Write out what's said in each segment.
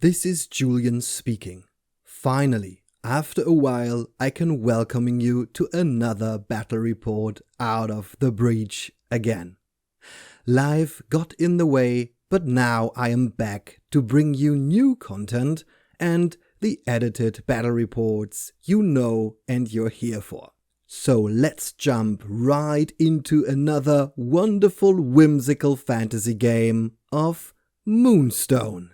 This is Julian speaking. Finally, after a while, I can welcoming you to another battle report out of the breach again. Life got in the way, but now I am back to bring you new content and the edited battle reports you know and you're here for. So let's jump right into another wonderful whimsical fantasy game of Moonstone.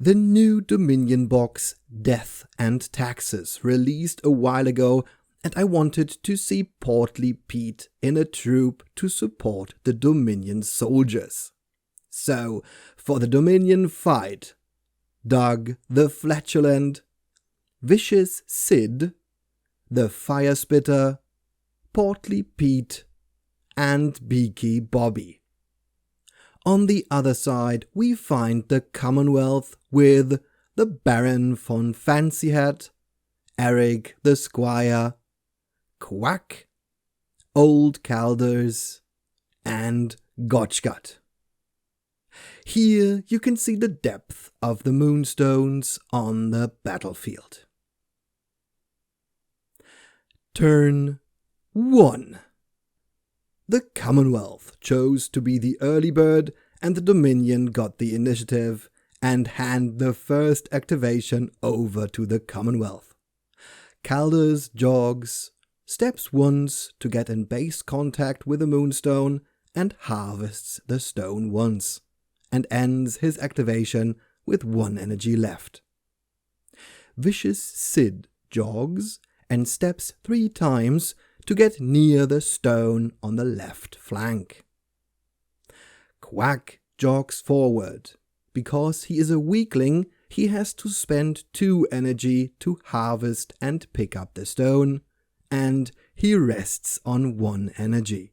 The new Dominion box, Death and Taxes, released a while ago, and I wanted to see Portly Pete in a troop to support the Dominion soldiers. So, for the Dominion fight, Doug the Flatulent, Vicious Sid, the Firespitter, Portly Pete, and Beaky Bobby. On the other side, we find the Commonwealth with the Baron von Fancyhat, Eric the Squire, Quack, Old Calders, and Gotchgut. Here you can see the depth of the Moonstones on the battlefield. Turn 1. The Commonwealth chose to be the early bird, and the Dominion got the initiative and hand the first activation over to the Commonwealth. Calders jogs, steps once to get in base contact with the Moonstone and harvests the stone once, and ends his activation with 1 energy left. Vicious Sid jogs and steps 3 times to get near the stone on the left flank. Quack jogs forward. Because he is a weakling, he has to spend 2 energy to harvest and pick up the stone, and he rests on 1 energy.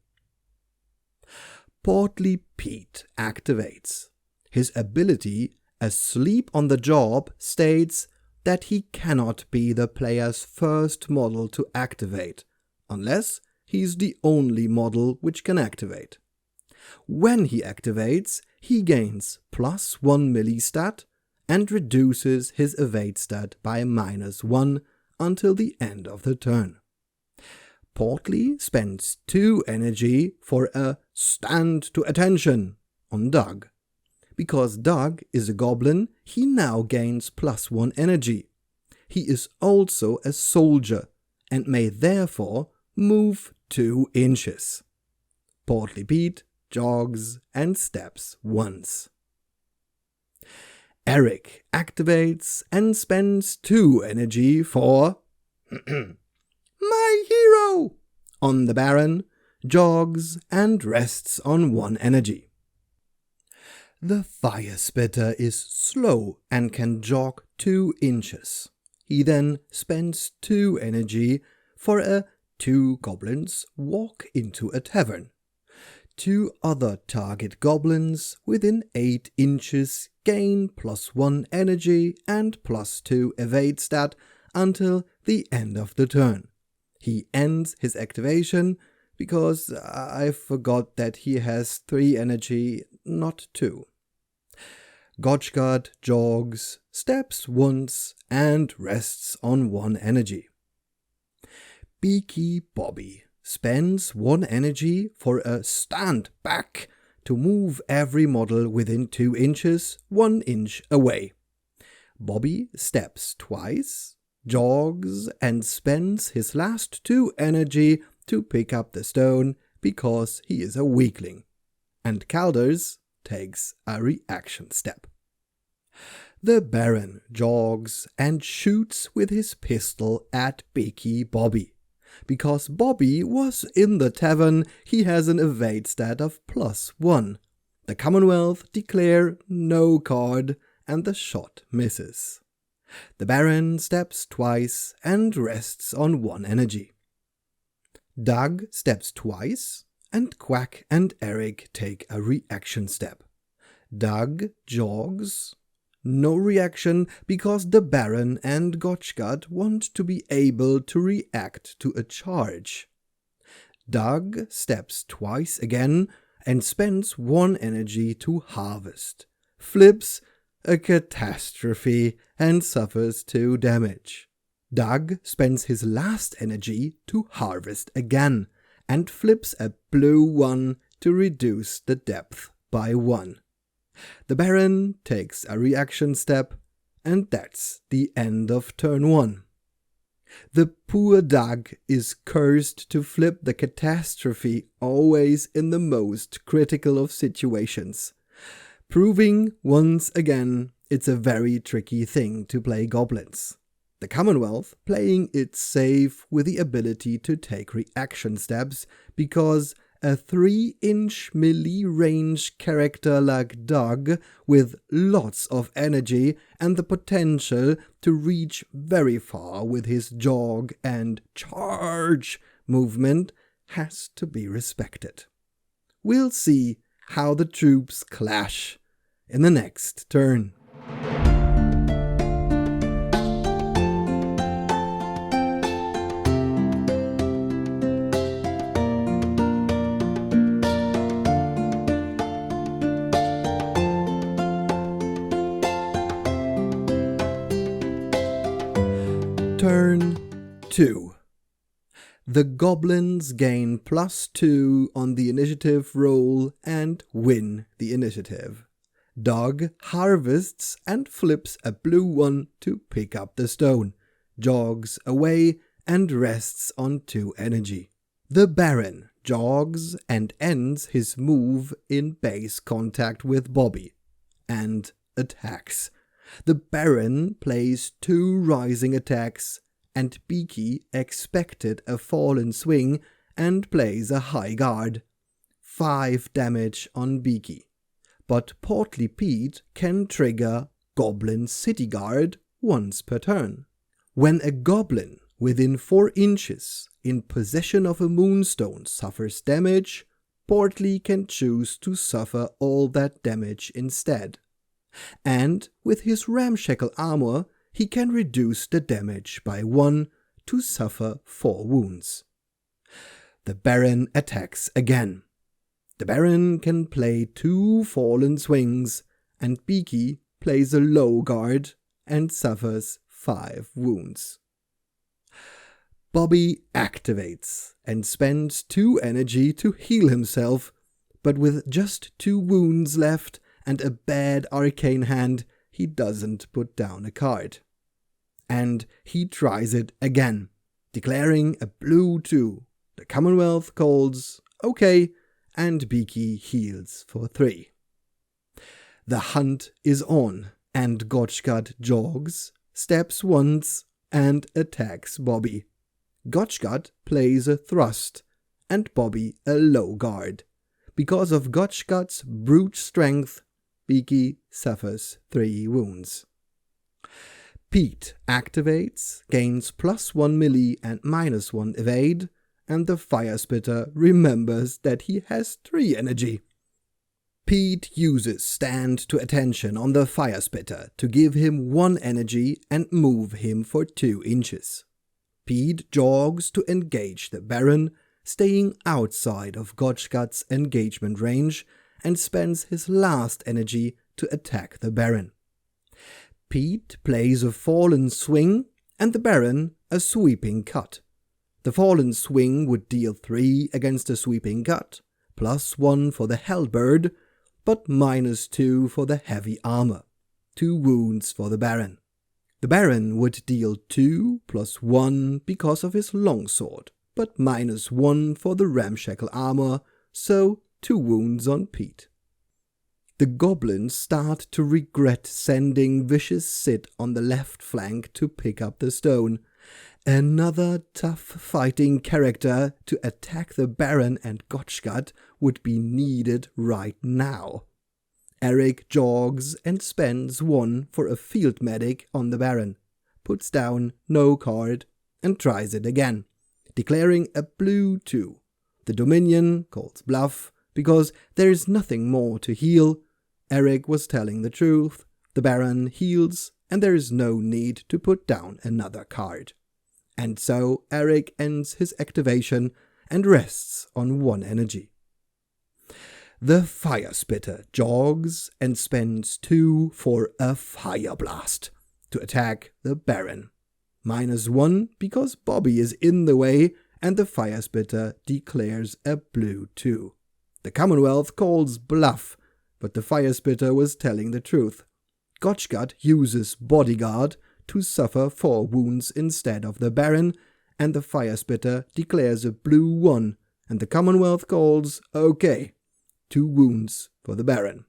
Portly Pete activates. His ability, Asleep on the Job, states that he cannot be the player's first model to activate, unless he's the only model which can activate. When he activates, he gains +1 melee stat and reduces his evade stat by -1 until the end of the turn. Portly spends 2 energy for a Stand to Attention on Doug. Because Doug is a goblin, he now gains +1 energy. He is also a soldier and may therefore move 2 inches. Portly Pete jogs and steps once. Eric activates and spends 2 energy for My Hero on the Baron, jogs and rests on 1 energy. The Firespitter is slow and can jog 2 inches. He then spends 2 energy for a 2 goblins walk into a tavern. 2 other target goblins within 8 inches gain +1 energy and +2 evade stat until the end of the turn. He ends his activation because I forgot that he has 3 energy, not 2. Gotchgut jogs, steps once, and rests on 1 energy. Beaky Bobby spends 1 energy for a Stand Back to move every model within 2 inches, 1 inch away. Bobby steps twice, jogs, and spends his last 2 energy to pick up the stone because he is a weakling. And Calders takes a reaction step. The Baron jogs and shoots with his pistol at Beaky Bobby. Because Bobby was in the tavern, he has an evade stat of +1. The Commonwealth declare no card, and the shot misses. The Baron steps twice and rests on 1 energy. Doug steps twice, and Quack and Eric take a reaction step. Doug jogs. No reaction because the Baron and Gotchgut want to be able to react to a charge. Doug steps twice again and spends 1 energy to harvest, flips a catastrophe and suffers 2 damage. Doug spends his last energy to harvest again and flips a blue 1 to reduce the depth by 1. The Baron takes a reaction step, and that's the end of turn 1. The poor Doug is cursed to flip the catastrophe always in the most critical of situations, proving once again it's a very tricky thing to play goblins. The Commonwealth playing it safe with the ability to take reaction steps because a 3-inch melee range character like Doug with lots of energy and the potential to reach very far with his jog and charge movement has to be respected. We'll see how the troops clash in the next turn. Turn 2. The goblins gain +2 on the initiative roll and win the initiative. Dog harvests and flips a blue 1 to pick up the stone, jogs away and rests on 2 energy. The Baron jogs and ends his move in base contact with Bobby and attacks. The Baron plays 2 rising attacks, and Beaky expected a fallen swing and plays a high guard. 5 damage on Beaky, but Portly Pete can trigger Goblin City Guard once per turn. When a goblin within 4 inches in possession of a Moonstone suffers damage, Portly can choose to suffer all that damage instead. And with his ramshackle armor, he can reduce the damage by 1 to suffer 4 wounds. The Baron attacks again. The Baron can play 2 fallen swings, and Beaky plays a low guard and suffers 5 wounds. Bobby activates and spends 2 energy to heal himself, but with just 2 wounds left and a bad arcane hand, he doesn't put down a card. And he tries it again, declaring a blue 2. The Commonwealth calls okay, and Beaky heals for 3. The hunt is on, and Gotchgut jogs, steps once, and attacks Bobby. Gotchgut plays a thrust, and Bobby a low guard. Because of Gotchgut's brute strength, Beaky suffers 3 wounds. Pete activates, gains +1 melee and -1 evade, and the Fire Spitter remembers that he has 3 energy. Pete uses stand to attention on the Fire Spitter to give him 1 energy and move him for 2 inches. Pete jogs to engage the Baron, staying outside of Gotchgut's engagement range, and spends his last energy to attack the Baron. Pete plays a fallen swing and the Baron a sweeping cut. The fallen swing would deal 3 against the sweeping cut, +1 for the halberd, but -2 for the heavy armor, 2 wounds for the Baron. The Baron would deal 2 +1 because of his longsword, but -1 for the ramshackle armor, so 2 wounds on Pete. The goblins start to regret sending Vicious Sid on the left flank to pick up the stone. Another tough fighting character to attack the Baron and Gotchgard would be needed right now. Eric jogs and spends 1 for a field medic on the Baron, puts down no card, and tries it again, declaring a blue 2. The Dominion calls bluff because there is nothing more to heal. Eric was telling the truth, the Baron heals, and there is no need to put down another card. And so Eric ends his activation and rests on 1 energy. The Fire Spitter jogs and spends 2 for a Fire Blast to attack the Baron. -1 because Bobby is in the way and the Fire Spitter declares a blue 2. The Commonwealth calls bluff, but the Fire Spitter was telling the truth. Gotchgard uses Bodyguard to suffer 4 wounds instead of the Baron, and the Fire Spitter declares a blue 1, and the Commonwealth calls okay. 2 wounds for the Baron.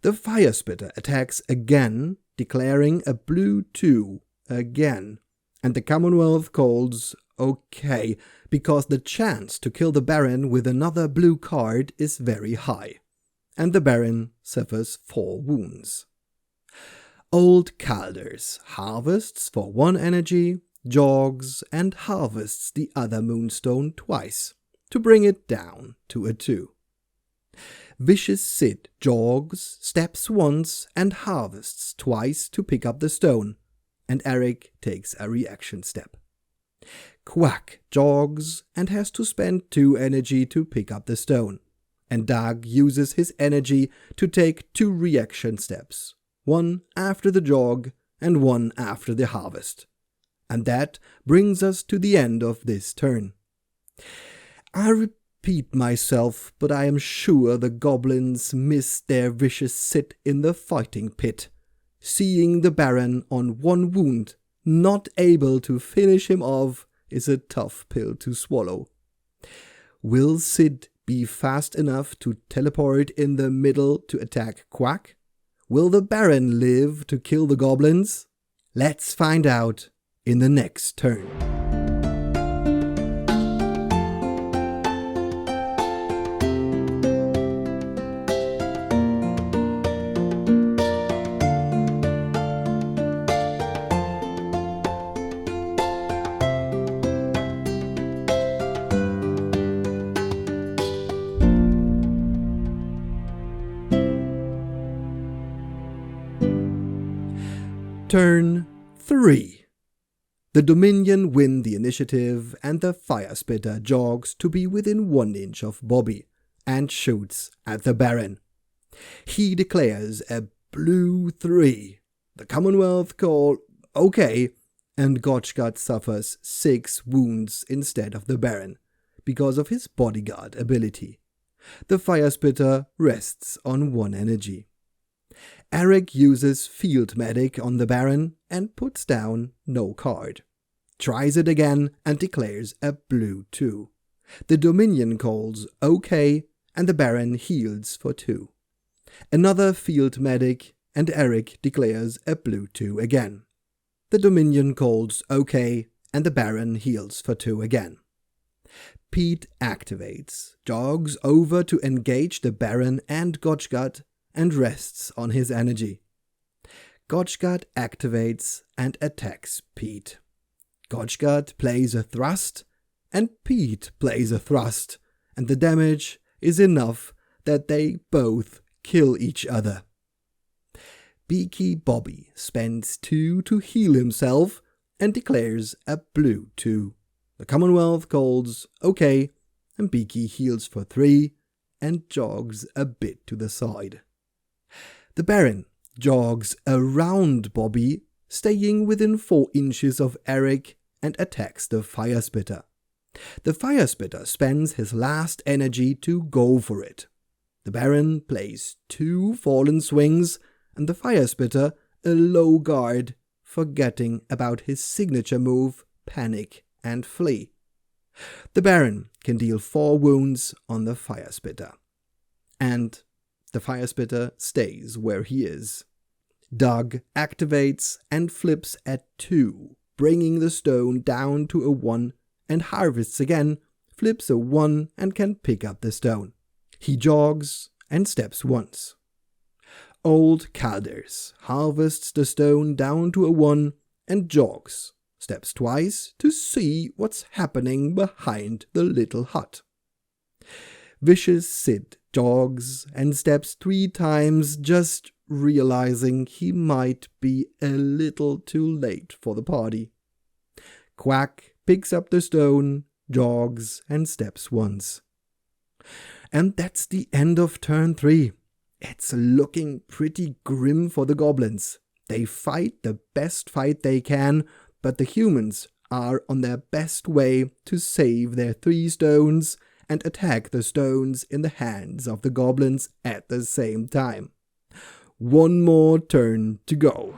The Fire Spitter attacks again, declaring a blue 2 again, and the Commonwealth calls okay, because the chance to kill the Baron with another blue card is very high, and the Baron suffers 4 wounds. Old Calders harvests for 1 energy, jogs, and harvests the other Moonstone twice, to bring it down to a 2. Vicious Sid jogs, steps once, and harvests twice to pick up the stone, and Eric takes a reaction step. Quack jogs and has to spend 2 energy to pick up the stone, and Doug uses his energy to take 2 reaction steps, 1 after the jog and 1 after the harvest. And that brings us to the end of this turn. I repeat myself, but I am sure the goblins missed their Vicious Sid in the fighting pit. Seeing the Baron on 1 wound, not able to finish him off, is a tough pill to swallow. Will Sid be fast enough to teleport in the middle to attack Quack? Will the Baron live to kill the goblins? Let's find out in the next turn. Turn 3. The Dominion win the initiative and the Fire Spitter jogs to be within 1 inch of Bobby and shoots at the Baron. He declares a blue 3. The Commonwealth call okay, and Gotchgard suffers 6 wounds instead of the Baron because of his Bodyguard ability. The Fire Spitter rests on 1 energy. Eric uses Field Medic on the Baron and puts down no card. Tries it again and declares a blue 2. The Dominion calls okay and the Baron heals for 2. Another Field Medic and Eric declares a blue 2 again. The Dominion calls okay and the Baron heals for 2 again. Pete activates, jogs over to engage the Baron and Gotchgard and rests on his energy. Gotchgard activates and attacks Pete. Gotchgard plays a thrust, and Pete plays a thrust, and the damage is enough that they both kill each other. Beaky Bobby spends 2 to heal himself and declares a blue 2. The Commonwealth calls okay, and Beaky heals for 3 and jogs a bit to the side. The Baron jogs around Bobby, staying within 4 inches of Eric, and attacks the Fire Spitter. The Fire Spitter spends his last energy to go for it. The Baron plays 2 fallen swings, and the Fire Spitter a low guard, forgetting about his signature move, Panic and Flee. The Baron can deal 4 wounds on the Fire Spitter. And The fire spitter stays where he is. Doug activates and flips at 2, bringing the stone down to a 1, and harvests again, flips a 1 and can pick up the stone. He jogs and steps once. Old Calders harvests the stone down to a 1 and jogs, steps twice to see what's happening behind the little hut. Vicious Sid jogs and steps 3 times, just realizing he might be a little too late for the party. Quack picks up the stone, jogs and steps once. And that's the end of turn 3. It's looking pretty grim for the goblins. They fight the best fight they can, but the humans are on their best way to save their 3 stones and attack the stones in the hands of the goblins at the same time. 1 more turn to go.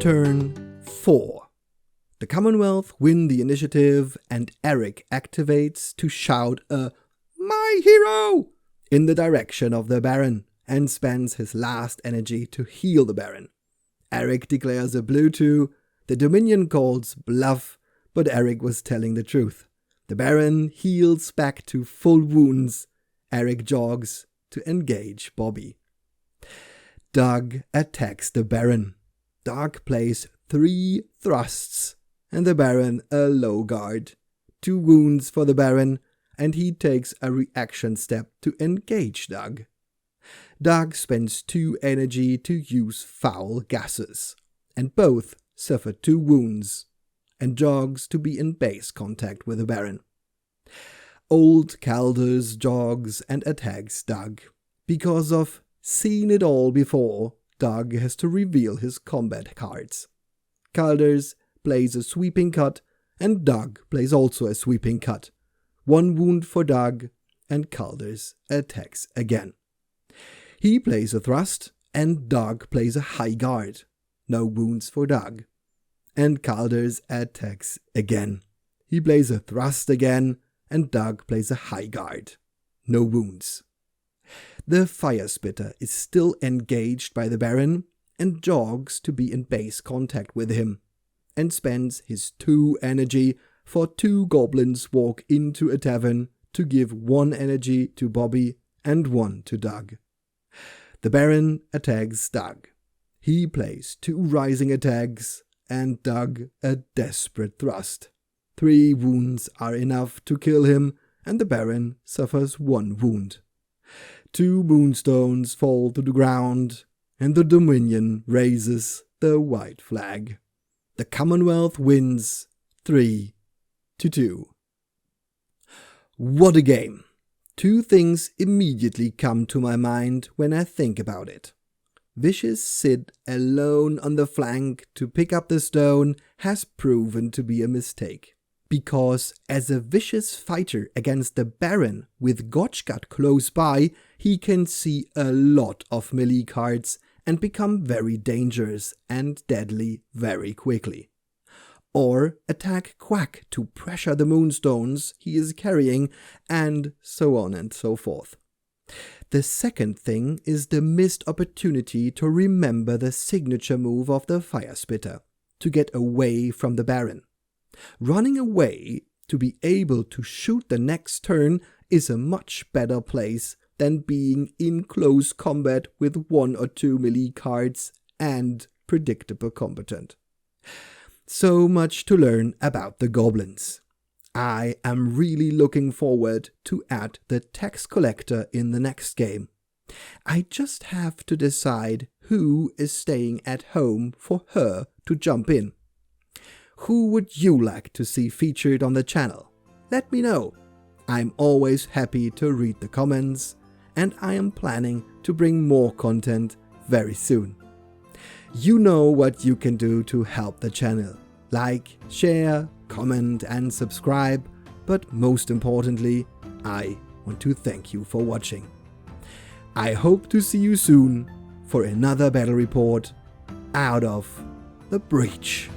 Turn 4. The Commonwealth win the initiative and Eric activates to shout a "My hero!" in the direction of the Baron and spends his last energy to heal the Baron. Eric declares a blue 2. The Dominion calls bluff, but Eric was telling the truth. The Baron heals back to full wounds. Eric jogs to engage Bobby. Doug attacks the Baron. Doug plays 3 thrusts and the Baron a low guard. 2 wounds for the Baron, and he takes a reaction step to engage Doug. Doug spends 2 energy to use foul gases, and both suffer 2 wounds, and jogs to be in base contact with the Baron. Old Calders jogs and attacks Doug. Because of seen it all before, Doug has to reveal his combat cards. Calders plays a sweeping cut, and Doug plays also a sweeping cut. 1 wound for Doug, and Calders attacks again. He plays a thrust, and Doug plays a high guard. No wounds for Doug. And Calders attacks again. He plays a thrust again, and Doug plays a high guard. No wounds. The fire spitter is still engaged by the Baron and jogs to be in base contact with him, and spends his 2 energy for 2 goblins walk into a tavern to give 1 energy to Bobby and 1 to Doug. The Baron attacks Doug. He plays 2 rising attacks and Doug a desperate thrust. 3 wounds are enough to kill him, and the Baron suffers 1 wound. 2 Moonstones fall to the ground, and the Dominion raises the white flag. The Commonwealth wins 3-2. What a game! 2 things immediately come to my mind when I think about it. Vicious Sid alone on the flank to pick up the stone has proven to be a mistake. Because as a vicious fighter against the Baron with Gotchgut close by, he can see a lot of melee cards and become very dangerous and deadly very quickly. Or attack Quack to pressure the Moonstones he is carrying, and so on and so forth. The second thing is the missed opportunity to remember the signature move of the Fire Spitter, to get away from the Baron. Running away to be able to shoot the next turn is a much better place than being in close combat with 1 or 2 melee cards and predictable combatant. So much to learn about the goblins. I am really looking forward to add the tax collector in the next game. I just have to decide who is staying at home for her to jump in. Who would you like to see featured on the channel? Let me know. I'm always happy to read the comments, and I am planning to bring more content very soon. You know what you can do to help the channel. Like, share, comment and subscribe, but most importantly, I want to thank you for watching. I hope to see you soon for another battle report out of the breach.